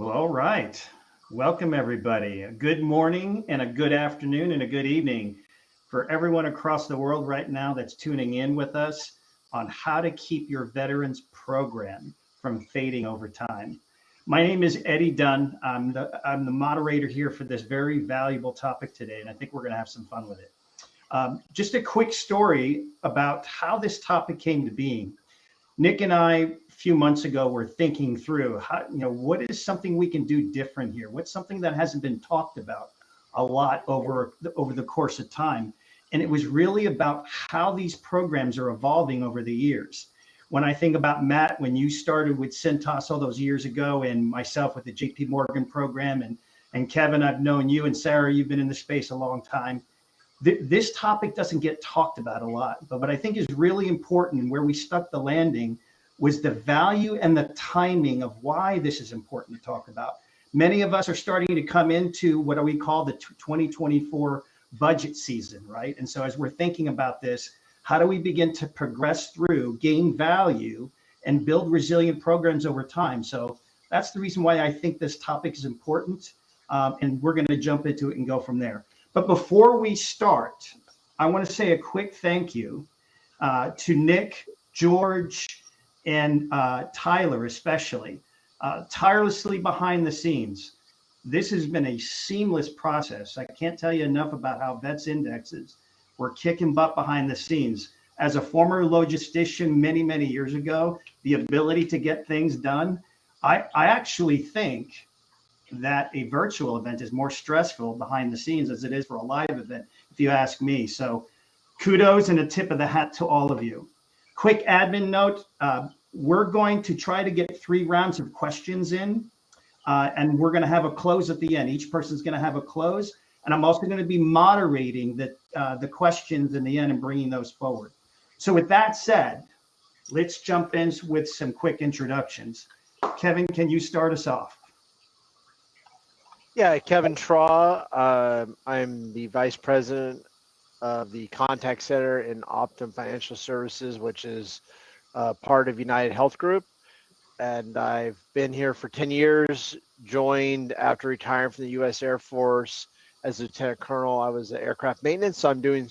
Well, all right. Welcome, everybody. A good morning and a good afternoon and a good evening for everyone across the world right now that's tuning in with us on how to keep your veterans program from fading over time. My name is Eddie Dunn. I'm the moderator here for this very valuable topic today, and I think we're going to have some fun with it. Just a quick story about how this topic came to being. Nick and I, a few months ago, were thinking through how, what is something we can do different here? What's something that hasn't been talked about a lot over the course of time? And it was really about how these programs are evolving over the years. When I think about Matt, when you started with Cintas all those years ago, and myself with the JP Morgan program, and Kevin, I've known you, and Sarah, you've been in the space a long time. This topic doesn't get talked about a lot, but what I think is really important and where we stuck the landing was the value and the timing of why this is important to talk about. Many of us are starting to come into what we call the 2024 budget season, right? And so as we're thinking about this, how do we begin to progress through, gain value, and build resilient programs over time? So that's the reason why I think this topic is important, and we're going to jump into it and go from there. But before we start, I want to say a quick thank you to Nick, George, and Tyler especially, tirelessly behind the scenes. This has been a seamless process. I can't tell you enough about how Vets Indexes were kicking butt behind the scenes. As a former logistician many, many years ago, the ability to get things done, I actually think that a virtual event is more stressful behind the scenes as it is for a live event, if you ask me. So kudos and a tip of the hat to all of you. Quick admin note, we're going to try to get 3 rounds of questions in, and we're going to have a close at the end. Each person's going to have a close, and I'm also going to be moderating the questions in the end and bringing those forward. So with that said, let's jump in with some quick introductions. Kevin, can you start us off? Yeah, Kevin Traw. I'm the Vice President of the Contact Center in Optum Financial Services, which is part of United Health Group. And I've been here for 10 years, joined after retiring from the U.S. Air Force as Lieutenant Colonel. I was aircraft maintenance, so I'm doing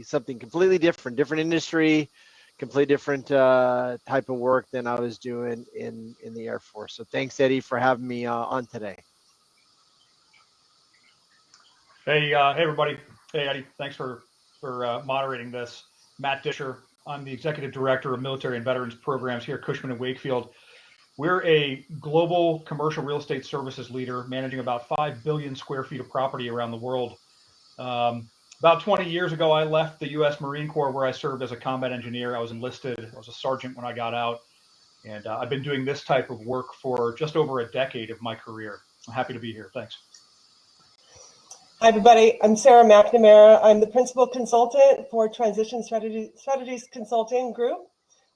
something completely different industry, completely different type of work than I was doing in the Air Force. So thanks, Eddie, for having me on today. Hey, everybody. Hey, Eddie. Thanks for moderating this. Matt Disher. I'm the Executive Director of Military and Veterans Programs here at Cushman & Wakefield. We're a global commercial real estate services leader managing about 5 billion square feet of property around the world. About 20 years ago, I left the U.S. Marine Corps, where I served as a combat engineer. I was enlisted. I was a sergeant when I got out. And I've been doing this type of work for just over a decade of my career. I'm happy to be here. Thanks. Hi, everybody. I'm Sarah McNamara. I'm the Principal Consultant for Transition Strategies Consulting Group.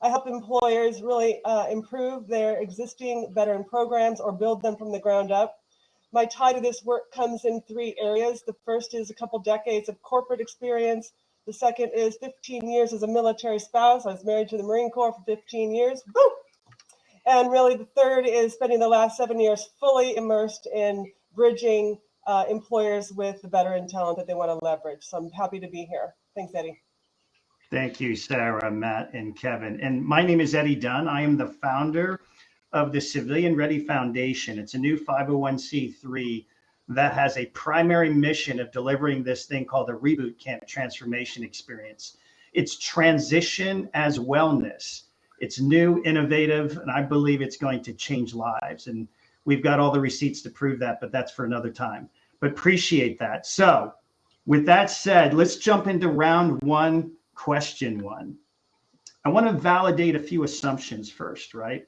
I help employers really improve their existing veteran programs or build them from the ground up. My tie to this work comes in 3 areas. The first is a couple decades of corporate experience. The second is 15 years as a military spouse. I was married to the Marine Corps for 15 years. Woo! And really the third is spending the last 7 years fully immersed in bridging employers with the veteran talent that they want to leverage. So I'm happy to be here. Thanks, Eddie. Thank you, Sarah, Matt, and Kevin. And my name is Eddie Dunn. I am the founder of the Civilian Ready Foundation. It's a new 501c3 that has a primary mission of delivering this thing called the Reboot Camp Transformation Experience. It's transition as wellness. It's new, innovative, and I believe it's going to change lives. And we've got all the receipts to prove that, but that's for another time. But appreciate that. So with that said, let's jump into round 1, question 1. I want to validate a few assumptions first, right?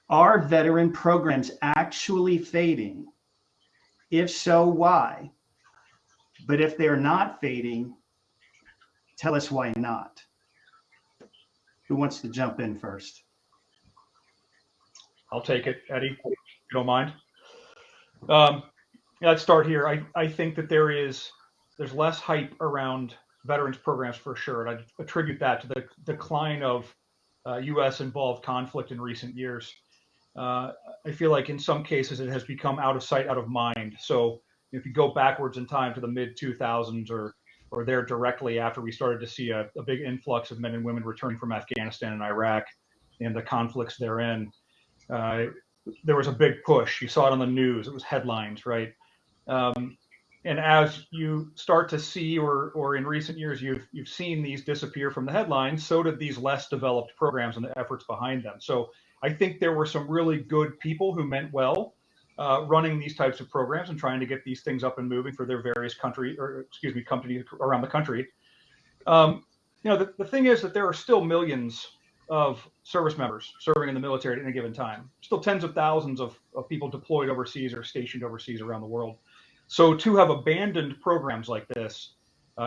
Are veteran programs actually fading? If so, why? But if they're not fading, tell us why not. Who wants to jump in first? I'll take it, Eddie, if you don't mind. Let's start here. I think that there's less hype around veterans programs for sure, and I attribute that to the decline of U.S. involved conflict in recent years. I feel like in some cases it has become out of sight, out of mind. So if you go backwards in time to the mid 2000s or there directly after we started to see a big influx of men and women returning from Afghanistan and Iraq and the conflicts therein, there was a big push. You saw it on the news. It was headlines, right? And as you start to see, or in recent years, you've seen these disappear from the headlines, so did these less developed programs and the efforts behind them. So I think there were some really good people who meant well running these types of programs and trying to get these things up and moving for their various companies around the country. The thing is that there are still millions of service members serving in the military at any given time. Still tens of thousands of people deployed overseas or stationed overseas around the world. So to have abandoned programs like this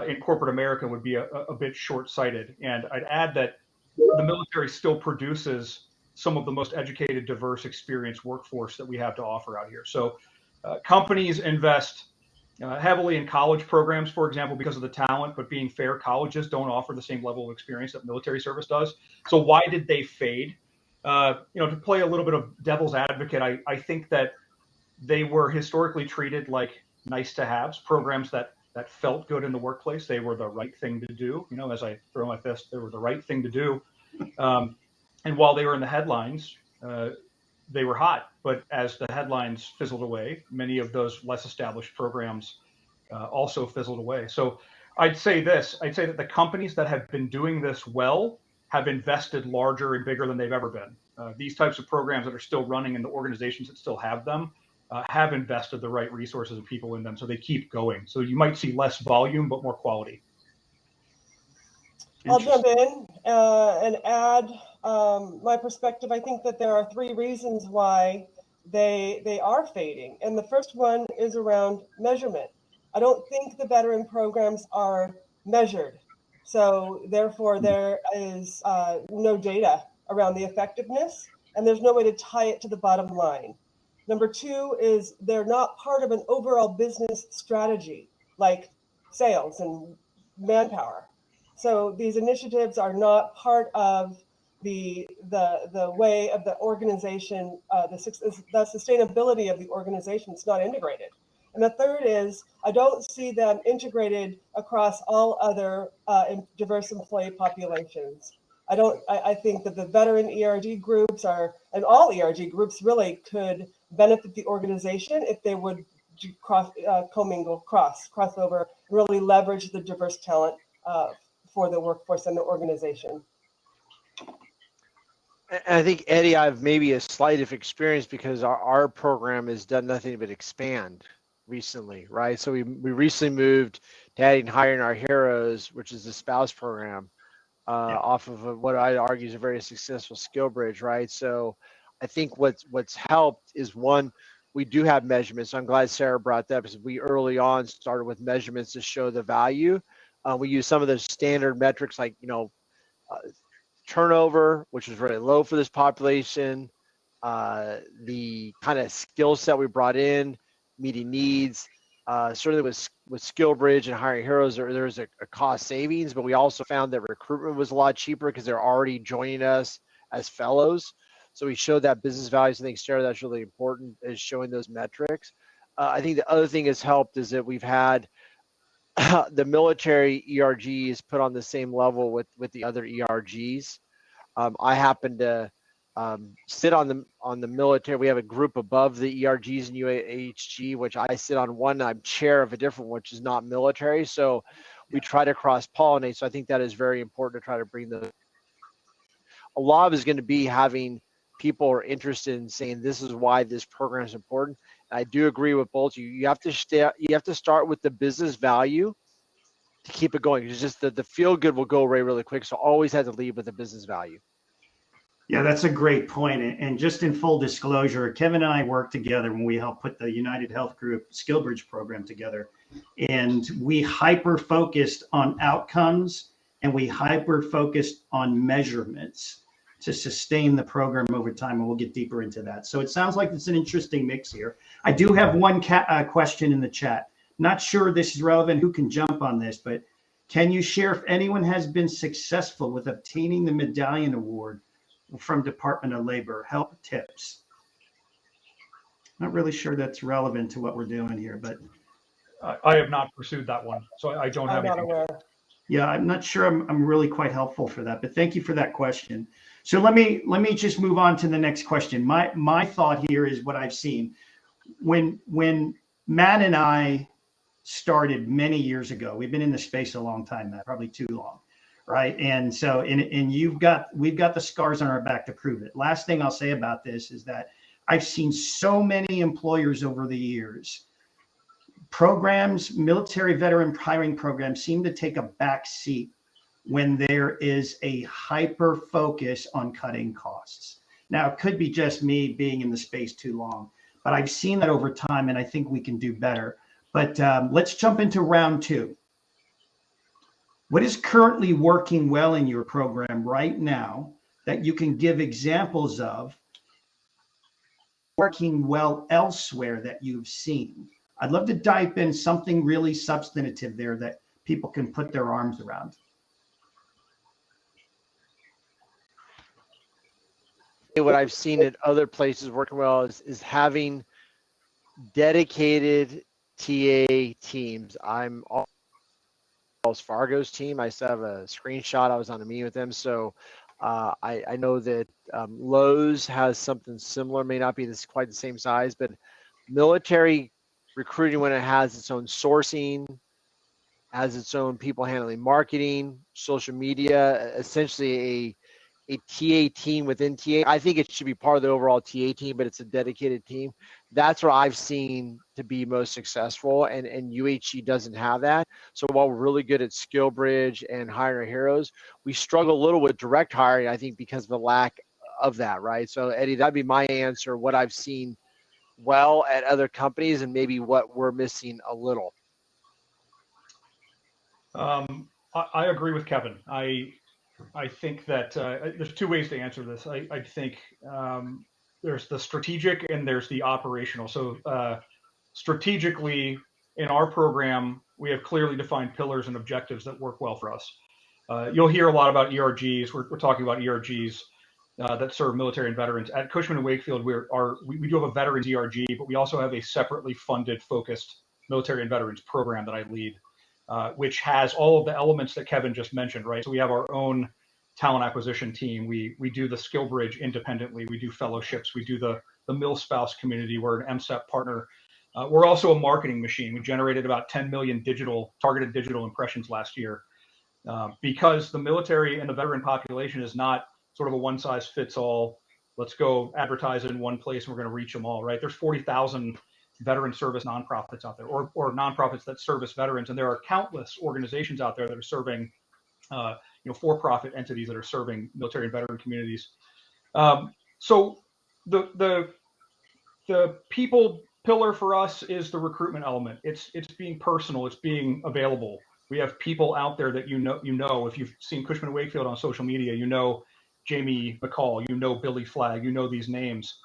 in corporate America would be a bit short-sighted. And I'd add that the military still produces some of the most educated, diverse, experienced workforce that we have to offer out here. So companies invest heavily in college programs, for example, because of the talent, but being fair, colleges don't offer the same level of experience that military service does. So why did they fade? To play a little bit of devil's advocate, I think that they were historically treated like nice to haves, programs that felt good in the workplace. They were the right thing to do. As I throw my fist, they were the right thing to do. And while they were in the headlines, they were hot. But as the headlines fizzled away, many of those less established programs also fizzled away. So I'd say that the companies that have been doing this well have invested larger and bigger than they've ever been. These types of programs that are still running and the organizations that still have them have invested the right resources and people in them, so they keep going. So you might see less volume, but more quality. I'll jump in and add my perspective. I think that there are three reasons why they are fading. And the first one is around measurement. I don't think the veteran programs are measured. So therefore, there is no data around the effectiveness, and there's no way to tie it to the bottom line. Number two is they're not part of an overall business strategy like sales and manpower. So these initiatives are not part of the way of the organization, the sustainability of the organization. It's not integrated. And the third is I don't see them integrated across all other diverse employee populations. I think that the veteran ERG groups and all ERG groups really could benefit the organization if they would commingle, crossover, really leverage the diverse talent for the workforce and the organization. And I think, Eddie, I have maybe a slight of experience because our program has done nothing but expand recently, right? So we recently moved to adding Hiring Our Heroes, which is the spouse program, off of what I'd argue is a very successful skill bridge, right? So I think what's helped is, one, we do have measurements. So I'm glad Sarah brought that because we early on started with measurements to show the value. We use some of the standard metrics like, turnover, which is really low for this population, the kind of skill set we brought in, meeting needs. Certainly with Skill Bridge and Hiring Heroes, there's a cost savings, but we also found that recruitment was a lot cheaper because they're already joining us as fellows. So we showed that business values. I think, Sarah, that's really important, is showing those metrics. I think the other thing has helped is that we've had the military ERGs put on the same level with the other ERGs. I happen to sit on the military. We have a group above the ERGs and UAHG, which I sit on one. I'm chair of a different one, which is not military. So we try to cross-pollinate. So I think that is very important to try to bring those. A lot of it is going to be having people are interested in saying this is why this program is important. And I do agree with both you. You have to start with the business value to keep it going. It's just that the feel good will go away really quick. So always have to lead with the business value. Yeah, that's a great point. And just in full disclosure, Kevin and I worked together when we helped put the United Health Group Skill Bridge program together. And we hyper-focused on outcomes and we hyper-focused on measurements to sustain the program over time. And we'll get deeper into that. So it sounds like it's an interesting mix here. I do have one question in the chat. Not sure this is relevant. Who can jump on this? But can you share if anyone has been successful with obtaining the Medallion Award from Department of Labor? Help tips. Not really sure that's relevant to what we're doing here, but I have not pursued that one, so I don't have I'm not anything. aware. yeah, I'm not sure I'm really quite helpful for that, but thank you for that question. So let me just move on to the next question. My thought here is what I've seen. When Matt and I started many years ago, we've been in the space a long time, Matt, probably too long, right? And so and we've got the scars on our back to prove it. Last thing I'll say about this is that I've seen so many employers over the years, programs, military veteran hiring programs seem to take a back seat when there is a hyper focus on cutting costs. Now, it could be just me being in the space too long, but I've seen that over time, and I think we can do better. But let's jump into round two. What is currently working well in your program right now that you can give examples of working well elsewhere that you've seen? I'd love to dive in something really substantive there that people can put their arms around. What I've seen at other places working well is having dedicated TA teams. I'm on Wells Fargo's team. I still have a screenshot. I was on a meeting with them. So I know that Lowe's has something similar, may not be quite the same size, but military recruiting, when it has its own sourcing, has its own people handling marketing, social media, essentially a TA team within TA. I think it should be part of the overall TA team, but it's a dedicated team. That's what I've seen to be most successful, and UHG doesn't have that. So while we're really good at skill bridge and hiring heroes, we struggle a little with direct hiring, I think, because of the lack of that, right? So Eddie, that'd be my answer, what I've seen well at other companies and maybe what we're missing a little. I agree with Kevin. I think that there's two ways to answer this. I think there's the strategic and there's the operational. So strategically, in our program, we have clearly defined pillars and objectives that work well for us. You'll hear a lot about ERGs. We're talking about ERGs that serve military and veterans. At Cushman & Wakefield, we do have a veterans ERG, but we also have a separately funded, focused military and veterans program that I lead, which has all of the elements that Kevin just mentioned, right? So we have our own talent acquisition team. We do the skill bridge independently. We do fellowships. We do the MilSpouse community. We're an MSEP partner. We're also a marketing machine. We generated about 10 million targeted digital impressions last year because the military and the veteran population is not sort of a one size fits all. Let's go advertise in one place and we're going to reach them all, right? There's 40,000 veteran service nonprofits out there, or nonprofits that service veterans, and there are countless organizations out there that are serving, for-profit entities that are serving military and veteran communities. So the people pillar for us is the recruitment element. It's being personal. It's being available. We have people out there that you know. If you've seen Cushman & Wakefield on social media, you know Jamie McCall, you know Billy Flagg, you know these names.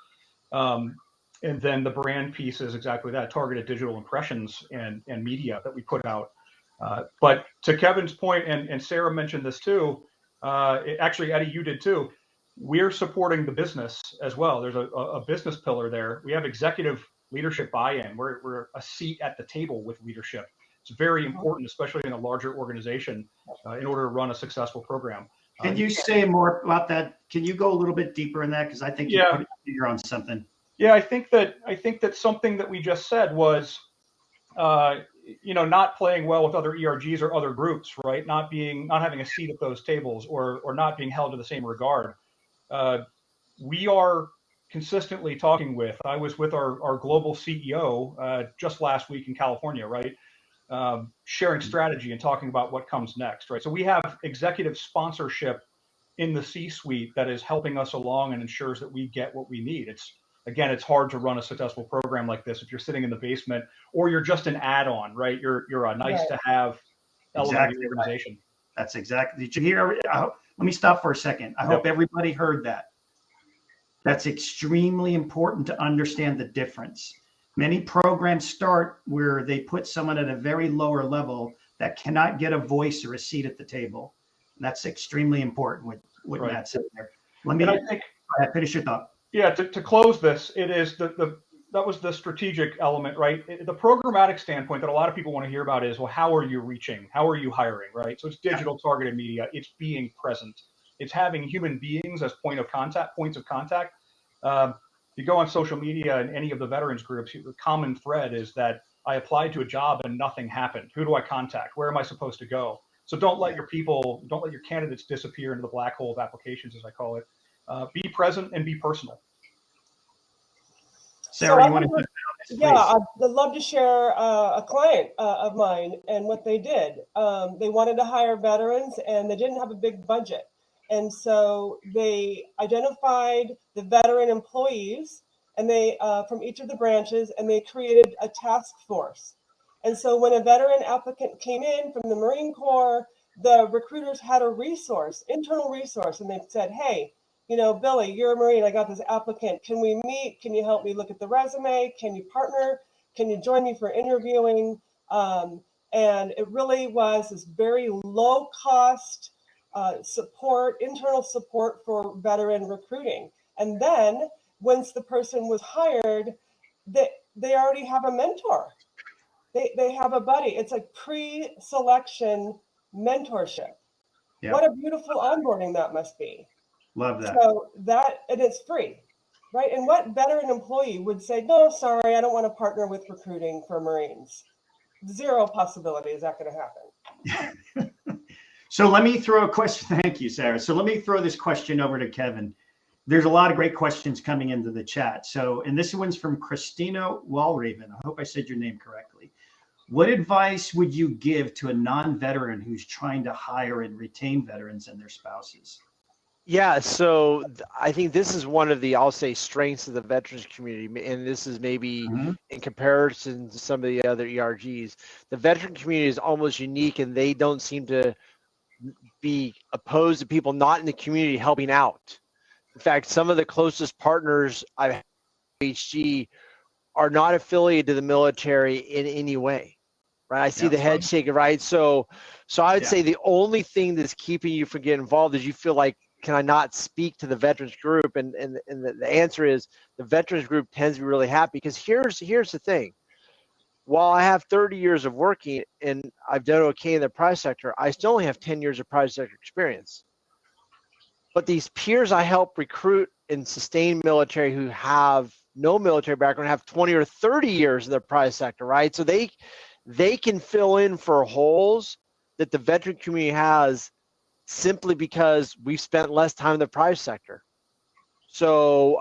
And then the brand piece is exactly that, targeted digital impressions and media that we put out. But to Kevin's point, and Sarah mentioned this too, actually, Eddie, you did too, we're supporting the business as well. There's a business pillar there. We have executive leadership buy-in. We're a seat at the table with leadership. It's very important, especially in a larger organization, in order to run a successful program. Can you say more about that? Can you go a little bit deeper in that? Because I think you're on something. Yeah, I think that something that we just said was, not playing well with other ERGs or other groups, right? Not having a seat at those tables, or not being held to the same regard. We are consistently talking with. I was with our global CEO just last week in California, right? Sharing strategy and talking about what comes next, right? So we have executive sponsorship in the C-suite that is helping us along and ensures that we get what we need. It's hard to run a successful program like this if you're sitting in the basement or you're just an add-on, right? You're a nice to have element of the organization. Right. That's exactly. Did you hear? Let me stop for a second. I hope everybody heard that. That's extremely important to understand the difference. Many programs start where they put someone at a very lower level that cannot get a voice or a seat at the table. And that's extremely important. What Matt said there. Let me finish your thought. Yeah, to close this, it is the the strategic element, right? The programmatic standpoint that a lot of people want to hear about is, well, how are you reaching? How are you hiring, right? So it's digital targeted media. It's being present. It's having human beings as points of contact. You go on social media and any of the veterans groups, the common thread is that I applied to a job and nothing happened. Who do I contact? Where am I supposed to go? So don't let your candidates disappear into the black hole of applications, as I call it. Be present and be personal. Sarah, So you want to? Yeah, I'd love to share a client of mine and what they did. They wanted to hire veterans and they didn't have a big budget. And so they identified the veteran employees and they from each of the branches, and they created a task force. And so when a veteran applicant came in from the Marine Corps, the recruiters had a internal resource, and they said, hey, Billy, you're a Marine. I got this applicant. Can we meet? Can you help me look at the resume? Can you partner? Can you join me for interviewing? And it really was this very low cost internal support for veteran recruiting. And then once the person was hired, they already have a mentor. They have a buddy. It's like pre-selection mentorship. Yeah. What a beautiful onboarding that must be. Love that. So and it's free, right? And what veteran employee would say, no, sorry, I don't want to partner with recruiting for Marines? Zero possibility is that going to happen. So let me throw a question. Thank you, Sarah. So let me throw this question over to Kevin. There's a lot of great questions coming into the chat. And this one's from Christina Walraven. I hope I said your name correctly. What advice would you give to a non-veteran who's trying to hire and retain veterans and their spouses? Yeah, so I think this is one of the, I'll say, strengths of the veterans community, and this is maybe in comparison to some of the other ERGs. The veteran community is almost unique, and they don't seem to be opposed to people not in the community helping out. In fact, some of the closest partners I've had at HG are not affiliated to the military in any way, right? I see the head shaking, right? So I would say the only thing that's keeping you from getting involved is you feel like, can I not speak to the veterans group? And the answer is the veterans group tends to be really happy, because here's the thing. While I have 30 years of working and I've done okay in the private sector, I still only have 10 years of private sector experience. But these peers I help recruit and sustain military who have no military background have 20 or 30 years in the private sector, right? So they can fill in for holes that the veteran community has simply because we've spent less time in the private sector. So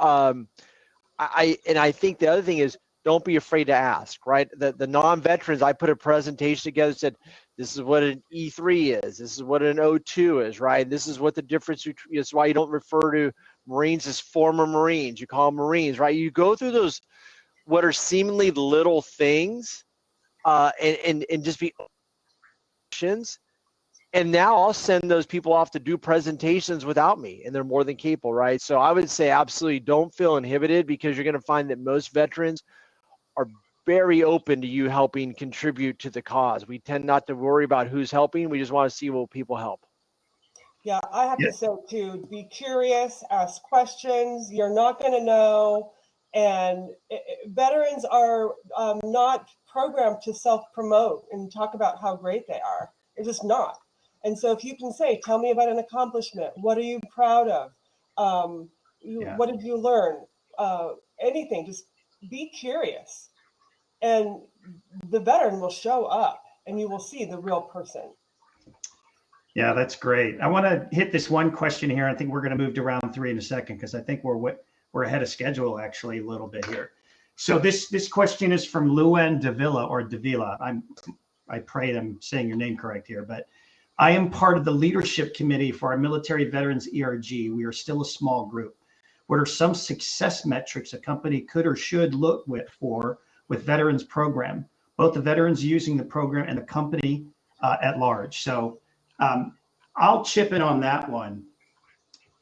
I think the other thing is, don't be afraid to ask, right? The non-veterans, I put a presentation together, said, this is what an E3 is. This is what an O2 is, right? This is what the difference is, why you don't refer to Marines as former Marines. You call them Marines, right? You go through those, what are seemingly little things, and just be questions. And now I'll send those people off to do presentations without me, and they're more than capable, right? So I would say absolutely don't feel inhibited, because you're going to find that most veterans are very open to you helping contribute to the cause. We tend not to worry about who's helping. We just want to see will people help. Yeah, I have to say too, be curious, ask questions. You're not going to know. And veterans are not programmed to self-promote and talk about how great they are. They're just not. And so if you can say, tell me about an accomplishment. What are you proud of? What did you learn? Anything, just be curious. And the veteran will show up and you will see the real person. Yeah, that's great. I want to hit this one question here. I think we're going to move to round 3 in a second, because I think we're ahead of schedule actually a little bit here. So this question is from Luen Davila. I pray I'm saying your name correct here, but I am part of the leadership committee for our military veterans ERG. We are still a small group. What are some success metrics a company could or should look for with veterans program, both the veterans using the program and the company at large? So I'll chip in on that one.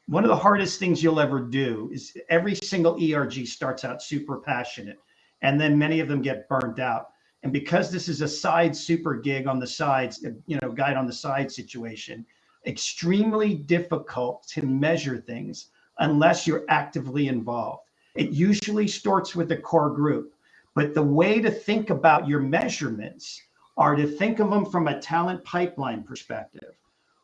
One of the hardest things you'll ever do is every single ERG starts out super passionate, and then many of them get burnt out. And because this is a side super gig on the sides, guide on the side situation, extremely difficult to measure things unless you're actively involved. It usually starts with the core group. But the way to think about your measurements are to think of them from a talent pipeline perspective.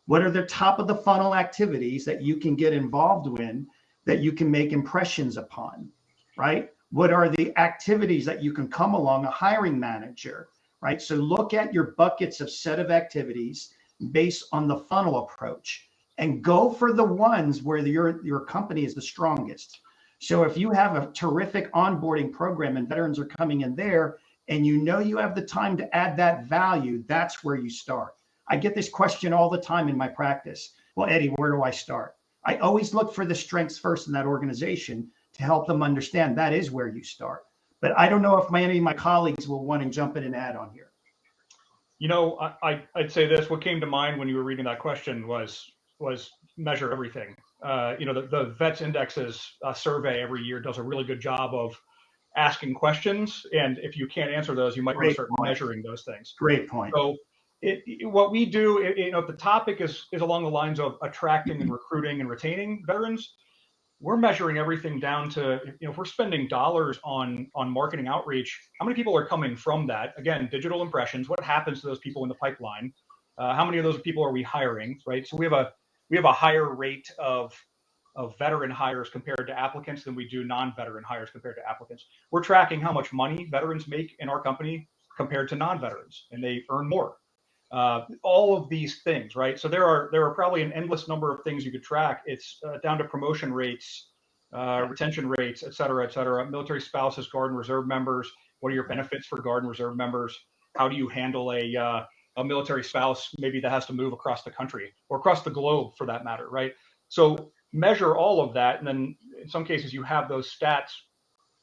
What are the top of the funnel activities that you can get involved in that you can make impressions upon, right? What are the activities that you can come along a hiring manager, right? So look at your buckets of set of activities based on the funnel approach and go for the ones where your company is the strongest. So if you have a terrific onboarding program and veterans are coming in there and you know you have the time to add that value, that's where you start. I get this question all the time in my practice. Well, Eddie, where do I start? I always look for the strengths first in that organization to help them understand that is where you start. But I don't know if any of my colleagues will want to jump in and add on here. You know, I'd say this. What came to mind when you were reading that question was measure everything. You know, the Vets Indexes survey every year does a really good job of asking questions. And if you can't answer those, you might want to start measuring those things. Great point. So what we do, you know, if the topic is along the lines of attracting and recruiting and retaining veterans, we're measuring everything down to, you know, if we're spending dollars on marketing outreach, how many people are coming from that? Again, digital impressions, what happens to those people in the pipeline? How many of those people are we hiring, right? So we have a higher rate of veteran hires compared to applicants than we do non-veteran hires compared to applicants. We're tracking how much money veterans make in our company compared to non-veterans, and they earn more. All of these things, right? So there are probably an endless number of things you could track. It's down to promotion rates, retention rates, et cetera, military spouses, Guard and Reserve members. What are your benefits for Guard and Reserve members? How do you handle a military spouse maybe that has to move across the country or across the globe for that matter, right? So measure all of that. And then in some cases you have those stats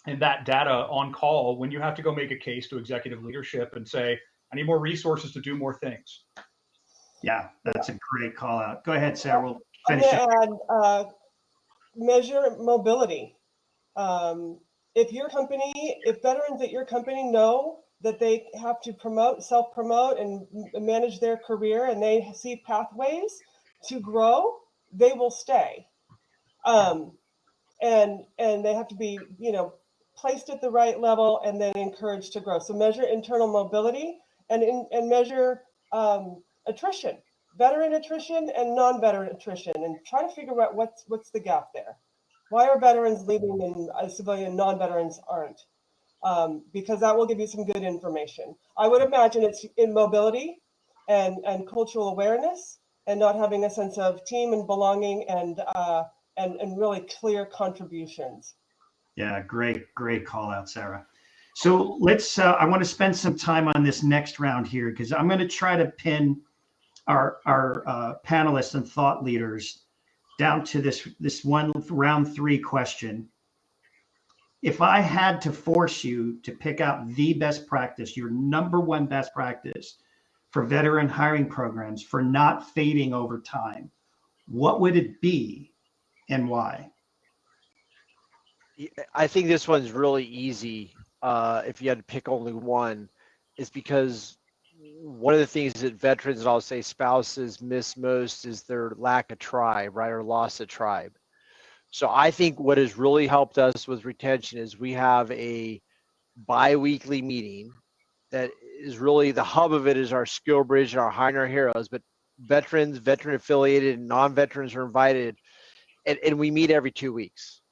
and that data on call when you have to go make a case to executive leadership and say, I need more resources to do more things. Yeah, that's a great call out. Go ahead, Sarah. We'll finish up. And measure mobility. If veterans at your company know that they have to self-promote and manage their career and they see pathways to grow, they will stay. And they have to be, you know, placed at the right level and then encouraged to grow. So measure internal mobility and measure attrition, veteran attrition and non-veteran attrition, and try to figure out what's the gap there. Why are veterans leaving and civilian non-veterans aren't? Because that will give you some good information. I would imagine it's in mobility and cultural awareness and not having a sense of team and belonging and really clear contributions. Yeah, great call out, Sarah. So let's, I want to spend some time on this next round here because I'm going to try to pin our panelists and thought leaders down to this one round 3 question. If I had to force you to pick out the best practice, your number one best practice for veteran hiring programs for not fading over time, what would it be and why? I think this one's really easy. If you had to pick only one, is because one of the things that veterans, and I'll say spouses, miss most is their lack of tribe, right, or loss of tribe. So I think what has really helped us with retention is we have a bi-weekly meeting that is really the hub of it is our skill bridge and our hiring our heroes, but veterans, veteran affiliated, and non-veterans are invited, and we meet every 2 weeks.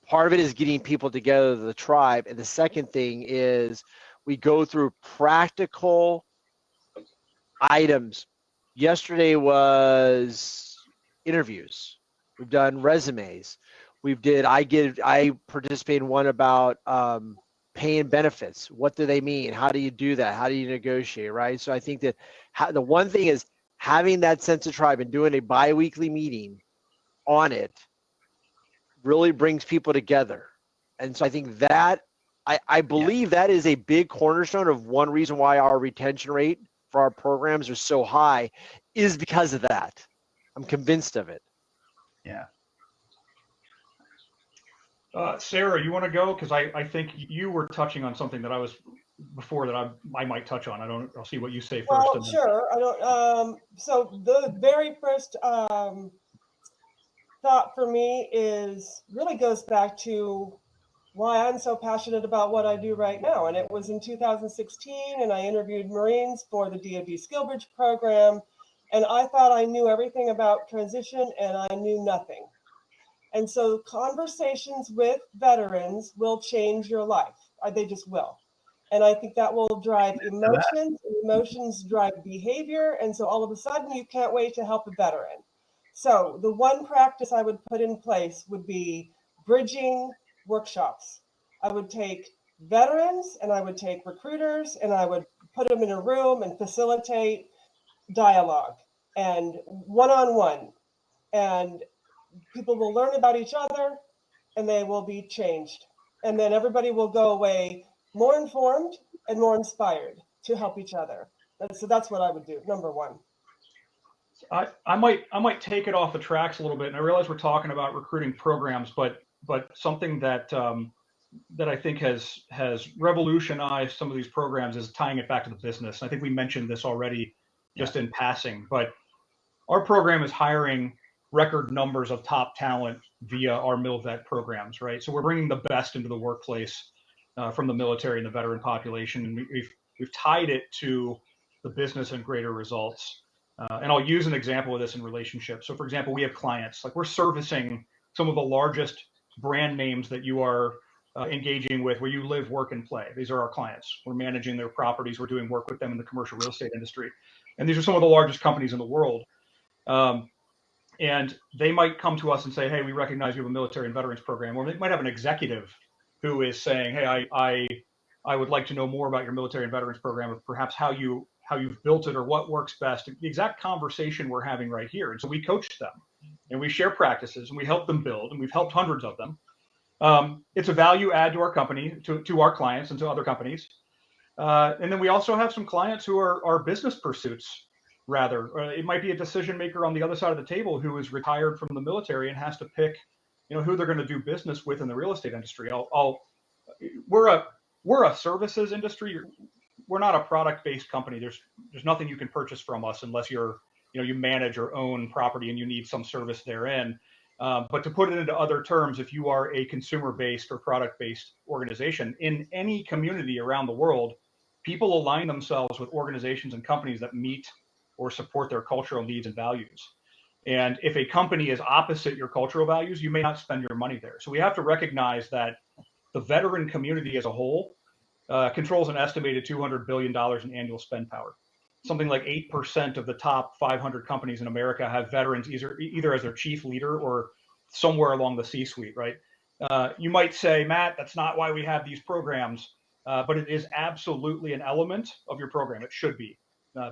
Part of it is getting people together, the tribe, and the second thing is we go through practical items. Yesterday was interviews. We've done resumes. I participate in one about pay and benefits. What do they mean? How do you do that? How do you negotiate, right? So I think that the one thing is having that sense of tribe and doing a bi-weekly meeting on it really brings people together. And so I think that I believe that is a big cornerstone of one reason why our retention rate for our programs are so high is because of that. I'm convinced of it. Yeah. Sarah, you want to go? Because I think you were touching on something that I was before that I might touch on. I'll see what you say first. Well, sure. I don't. So the very first thought for me is really goes back to why I'm so passionate about what I do right now. And it was in 2016, and I interviewed Marines for the DoD SkillBridge program. And I thought I knew everything about transition, and I knew nothing. And so conversations with veterans will change your life. They just will. And I think that will drive emotions, and emotions drive behavior. And so all of a sudden, you can't wait to help a veteran. So the one practice I would put in place would be bridging workshops. I would take veterans and I would take recruiters and I would put them in a room and facilitate dialogue and one-on-one. And people will learn about each other and they will be changed. And then everybody will go away more informed and more inspired to help each other. So that's what I would do, number one. I might take it off the tracks a little bit, and I realize we're talking about recruiting programs, but something that that I think has revolutionized some of these programs is tying it back to the business. I think we mentioned this already just in passing, but our program is hiring record numbers of top talent via our MilVet programs, right? So we're bringing the best into the workplace from the military and the veteran population, and we've tied it to the business and greater results. And I'll use an example of this in relationships. So for example, we have clients, like we're servicing some of the largest brand names that you are engaging with, where you live, work, and play. These are our clients. We're managing their properties. We're doing work with them in the commercial real estate industry. And these are some of the largest companies in the world. And they might come to us and say, hey, we recognize you have a military and veterans program. Or they might have an executive who is saying, hey, I would like to know more about your military and veterans program, or perhaps how you've built it or what works best. The exact conversation we're having right here. And so we coach them and we share practices and we help them build, and we've helped hundreds of them. It's a value add to our company, to our clients and to other companies. And then we also have some clients who are business pursuits, rather. It might be a decision maker on the other side of the table who is retired from the military and has to pick, who they're going to do business with in the real estate industry. We're a services industry. We're not a product-based company. There's nothing you can purchase from us unless you manage or own property and you need some service therein. But to put it into other terms, if you are a consumer-based or product-based organization in any community around the world, people align themselves with organizations and companies that meet or support their cultural needs and values. And if a company is opposite your cultural values, you may not spend your money there. So we have to recognize that the veteran community as a whole controls an estimated $200 billion in annual spend power. Something like 8% of the top 500 companies in America have veterans either as their chief leader or somewhere along the C-suite, right? You might say, Matt, that's not why we have these programs, but it is absolutely an element of your program. It should be,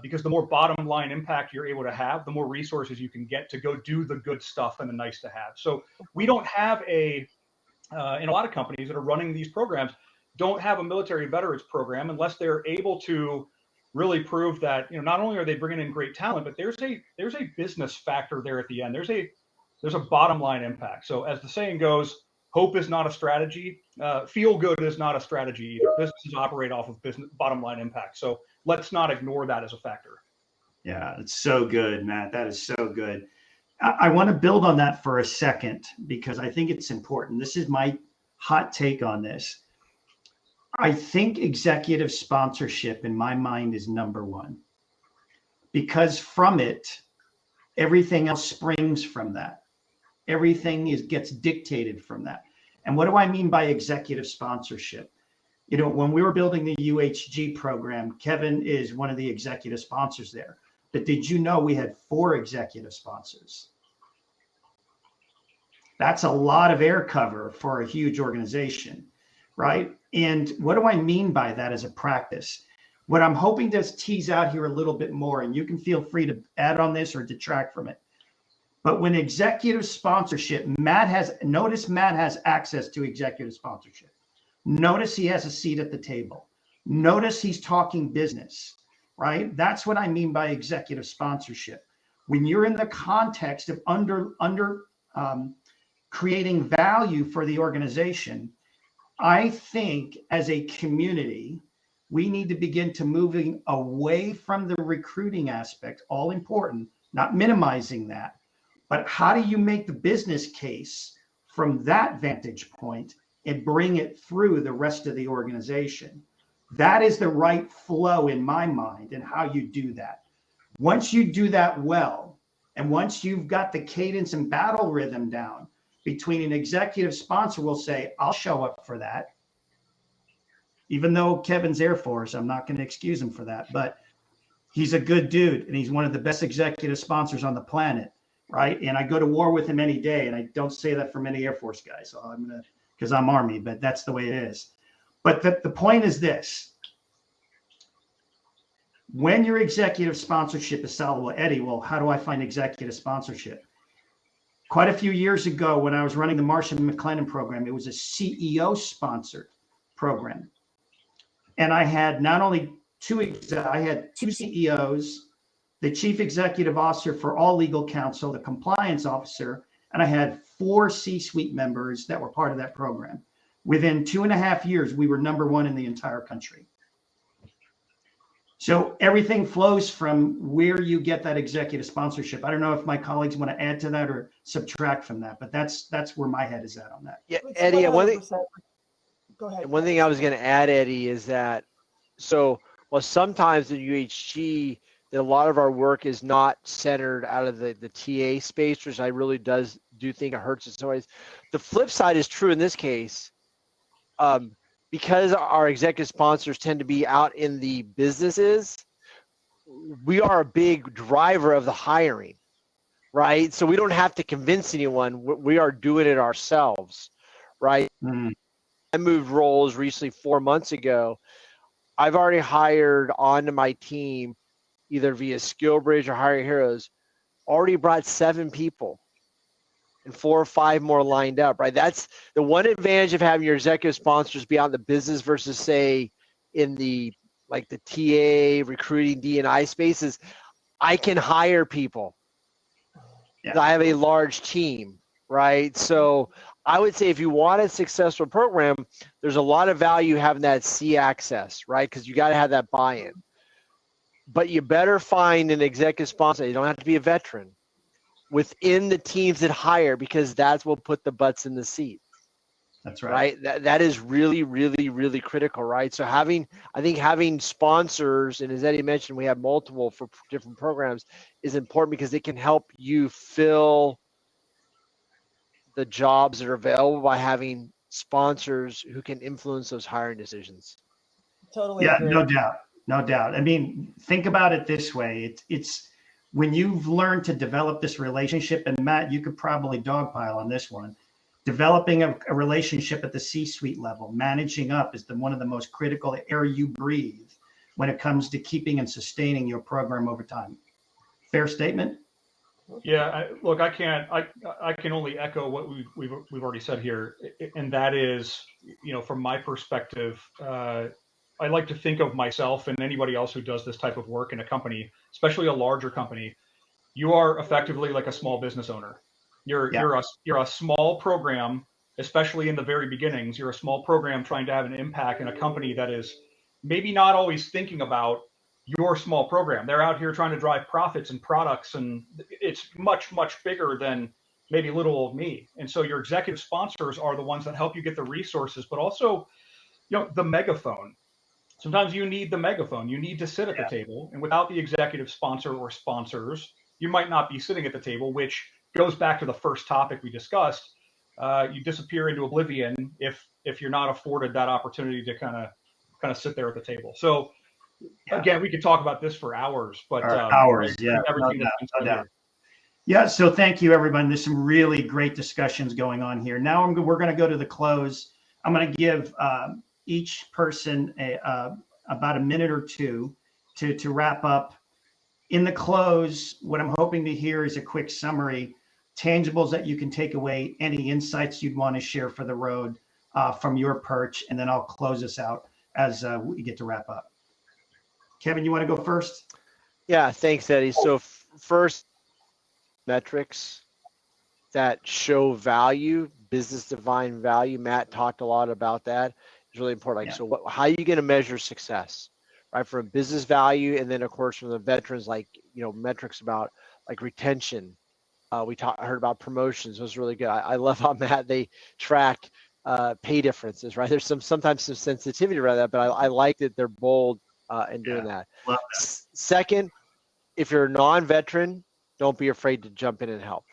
because the more bottom line impact you're able to have, the more resources you can get to go do the good stuff and the nice to have. So we don't have in a lot of companies that are running these programs, don't have a military veterans program unless they're able to really prove that, not only are they bringing in great talent, but there's a business factor there at the end. There's a bottom line impact. So as the saying goes, hope is not a strategy. Feel good is not a strategy either. Businesses operate off of business bottom line impact. So let's not ignore that as a factor. Yeah, it's so good, Matt. That is so good. I want to build on that for a second because I think it's important. This is my hot take on this. I think executive sponsorship in my mind is number one, because from it, everything else springs from that. Everything gets dictated from that. And what do I mean by executive sponsorship? When we were building the UHG program, Kevin is one of the executive sponsors there. But did you know we had 4 executive sponsors? That's a lot of air cover for a huge organization, right? And what do I mean by that as a practice? What I'm hoping to tease out here a little bit more, and you can feel free to add on this or detract from it. But when executive sponsorship, Matt has access to executive sponsorship. Notice he has a seat at the table. Notice he's talking business, right? That's what I mean by executive sponsorship. When you're in the context of creating value for the organization, I think as a community, we need to begin to moving away from the recruiting aspect, all important, not minimizing that, But how do you make the business case from that vantage point and bring it through the rest of the organization? That is the right flow in my mind, and how you do that. Once you do that well, and once you've got the cadence and battle rhythm down between an executive sponsor will say, I'll show up for that. Even though Kevin's Air Force, I'm not going to excuse him for that, but he's a good dude and he's one of the best executive sponsors on the planet, right? And I go to war with him any day, and I don't say that for many Air Force guys, so I'm gonna, because I'm Army, but that's the way it is. But the point is this: when your executive sponsorship is solid, well, Eddie, well, how do I find executive sponsorship? Quite a few years ago, when I was running the Marsh and McLennan program, it was a CEO sponsored program. And I had not only I had two CEOs, the chief executive officer for all legal counsel, the compliance officer, and I had 4 C-suite members that were part of that program. Within 2.5 years, we were #1 in the entire country. So everything flows from where you get that executive sponsorship. I don't know if my colleagues want to add to that or subtract from that, but that's where my head is at on that. Yeah, Eddie, Go ahead. one thing I was going to add, Eddie, is that well, sometimes in UHG, that a lot of our work is not centered out of the TA space, which I really do think it hurts in some ways. The flip side is true in this case, because our executive sponsors tend to be out in the businesses. We are a big driver of the hiring, right? So we don't have to convince anyone. We are doing it ourselves, right? Mm. I moved roles recently 4 months ago. I've already hired onto my team, either via SkillBridge or Hire Heroes, already brought 7 people and 4 or 5 more lined up, right? That's the one advantage of having your executive sponsors be out in the business versus, say, in the TA, recruiting, D&I spaces. I can hire people. Yeah. I have a large team, right? So I would say if you want a successful program, there's a lot of value having that C access, right? Because you got to have that buy-in. But you better find an executive sponsor. You don't have to be a veteran within the teams that hire, because that's what put the butts in the seat. That's right. Right. That is really, really, really critical, right? So I think having sponsors, and as Eddie mentioned, we have multiple for different programs, is important because it can help you fill the jobs that are available by having sponsors who can influence those hiring decisions. Totally. Yeah, agree. no doubt. I mean, think about it this way. It's when you've learned to develop this relationship, and Matt, you could probably dogpile on this one, developing a relationship at the C-suite level, managing up is one of the most critical air you breathe when it comes to keeping and sustaining your program over time. Fair statement? Yeah, look, I can only echo what we've already said here, and that is, from my perspective, I like to think of myself and anybody else who does this type of work in a company, especially a larger company. You are effectively like a small business owner. You're a small program, especially in the very beginnings. You're a small program trying to have an impact in a company that is maybe not always thinking about your small program. They're out here trying to drive profits and products, and it's much, much bigger than maybe little old me. And so your executive sponsors are the ones that help you get the resources, but also, the megaphone. Sometimes you need the megaphone. You need to sit at the table, and without the executive sponsor or sponsors, you might not be sitting at the table, which goes back to the first topic we discussed. You disappear into oblivion if you're not afforded that opportunity to kind of sit there at the table. So again, we could talk about this for hours, but hours, everything no doubt. Yeah, so thank you, everyone. There's some really great discussions going on here. Now we're going to go to the close. I'm going to give each person about a minute or two to wrap up. In the close, what I'm hoping to hear is a quick summary, tangibles that you can take away, any insights you'd want to share for the road from your perch, and then I'll close us out as we get to wrap up. Kevin, you want to go first? Yeah, thanks, Eddie. So first, metrics that show value, business divine value. Matt talked a lot about that. It's really important. So how are you going to measure success, right? From business value, and then of course from the veterans, metrics about retention, I heard about promotions. It was really good. I love how Matt, they track pay differences, right? There's sometimes some sensitivity around that, but I like that they're bold in doing that. Love that. Second, if you're a non-veteran, don't be afraid to jump in and help.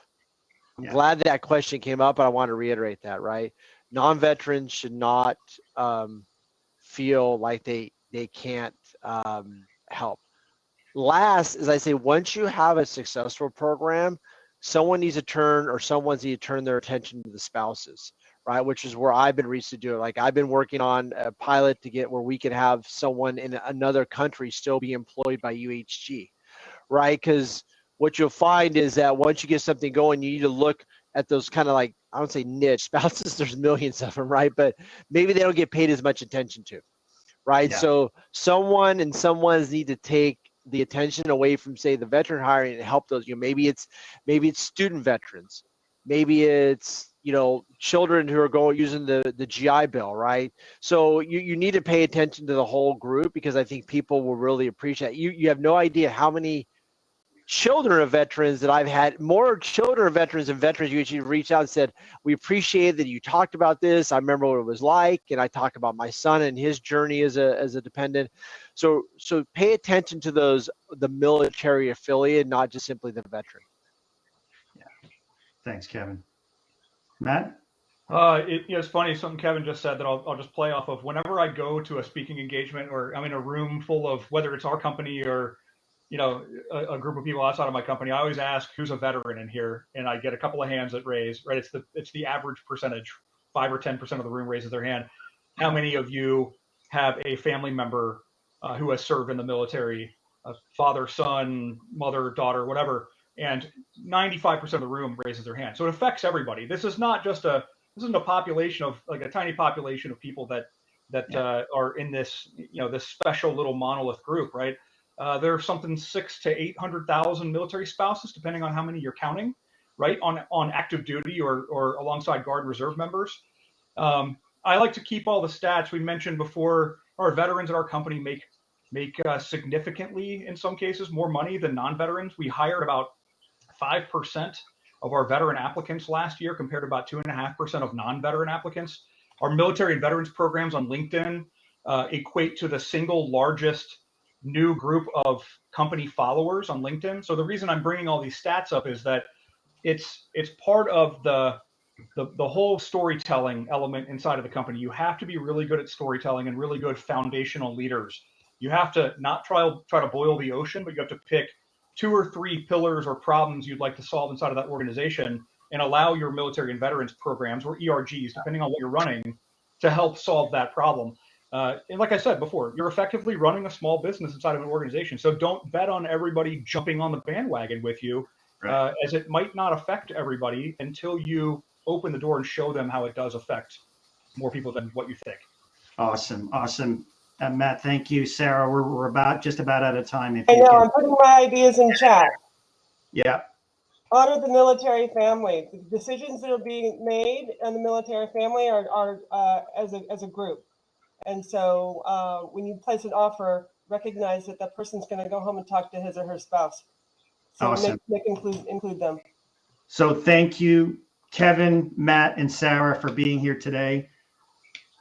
I'm glad that question came up, but I want to reiterate that, right? Non-veterans should not feel like they can't help. Last, as I say, once you have a successful program, someone needs to turn their attention to the spouses, right? Which is where I've been recently doing. Like I've been working on a pilot to get where we can have someone in another country still be employed by UHG, right? Because what you'll find is that once you get something going, you need to look at those kind of like, I don't say niche spouses, there's millions of them, right? But maybe they don't get paid as much attention to, right? Yeah. So someone's need to take the attention away from, say, the veteran hiring and help those. Maybe it's student veterans, maybe it's children who are using the GI Bill, right? So you need to pay attention to the whole group, because I think people will really appreciate it. You have no idea how many children of veterans that I've had, more children of veterans and veterans who usually reach out and said, we appreciate that you talked about this. I remember what it was like. And I talk about my son and his journey as a dependent. So pay attention to the military affiliate, not just simply the veteran. Yeah. Thanks, Kevin. Matt? It's funny, something Kevin just said that I'll just play off of. Whenever I go to a speaking engagement, or I'm in a room full of, whether it's our company or a group of people outside of my company, I always ask, who's a veteran in here? And I get a couple of hands that raise, right? It's the average percentage, 5 or 10% of the room raises their hand. How many of you have a family member who has served in the military, a father, son, mother, daughter, whatever? And 95% of the room raises their hand. So it affects everybody. This is not just this isn't a population of, like, a tiny population of people that are in this, this special little monolith group, right? There's something 600,000 to 800,000 military spouses, depending on how many you're counting, right, on active duty or alongside Guard and Reserve members. I like to keep all the stats we mentioned before. Our veterans at our company make significantly, in some cases, more money than non-veterans. We hired about 5% of our veteran applicants last year, compared to about 2.5% of non-veteran applicants. Our military and veterans programs on LinkedIn equate to the single largest new group of company followers on LinkedIn. So the reason I'm bringing all these stats up is that it's part of the whole storytelling element inside of the company. You have to be really good at storytelling and really good foundational leaders. You have to not try to boil the ocean, but you have to pick 2 or 3 pillars or problems you'd like to solve inside of that organization, and allow your military and veterans programs, or ERGs, depending on what you're running, to help solve that problem. And like I said before, you're effectively running a small business inside of an organization. So don't bet on everybody jumping on the bandwagon with you, Right. as it might not affect everybody until you open the door and show them how it does affect more people than what you think. Awesome. Matt, thank you. Sarah, we're just about out of time. I know, I'm putting my ideas in chat. Yeah. Honor the military family. The decisions that are being made in the military family are as a group. And so when you place an offer, recognize that person's going to go home and talk to his or her spouse. So Awesome. include them. So thank you, Kevin, Matt, and Sarah, for being here today.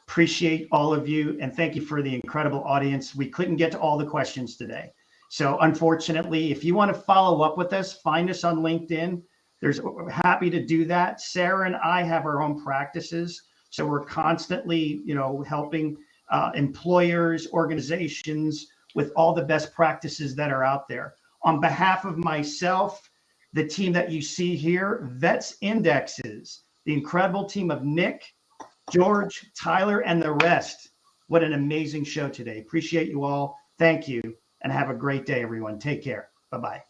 Appreciate all of you, and thank you for the incredible audience. We couldn't get to all the questions today. So unfortunately, if you want to follow up with us, find us on LinkedIn. We're happy to do that. Sarah and I have our own practices. So we're constantly, helping employers, organizations with all the best practices that are out there. On behalf of myself, the team that you see here, Vets Indexes, the incredible team of Nick, George, Tyler, and the rest. What an amazing show today. Appreciate you all. Thank you, and have a great day, everyone. Take care. Bye-bye.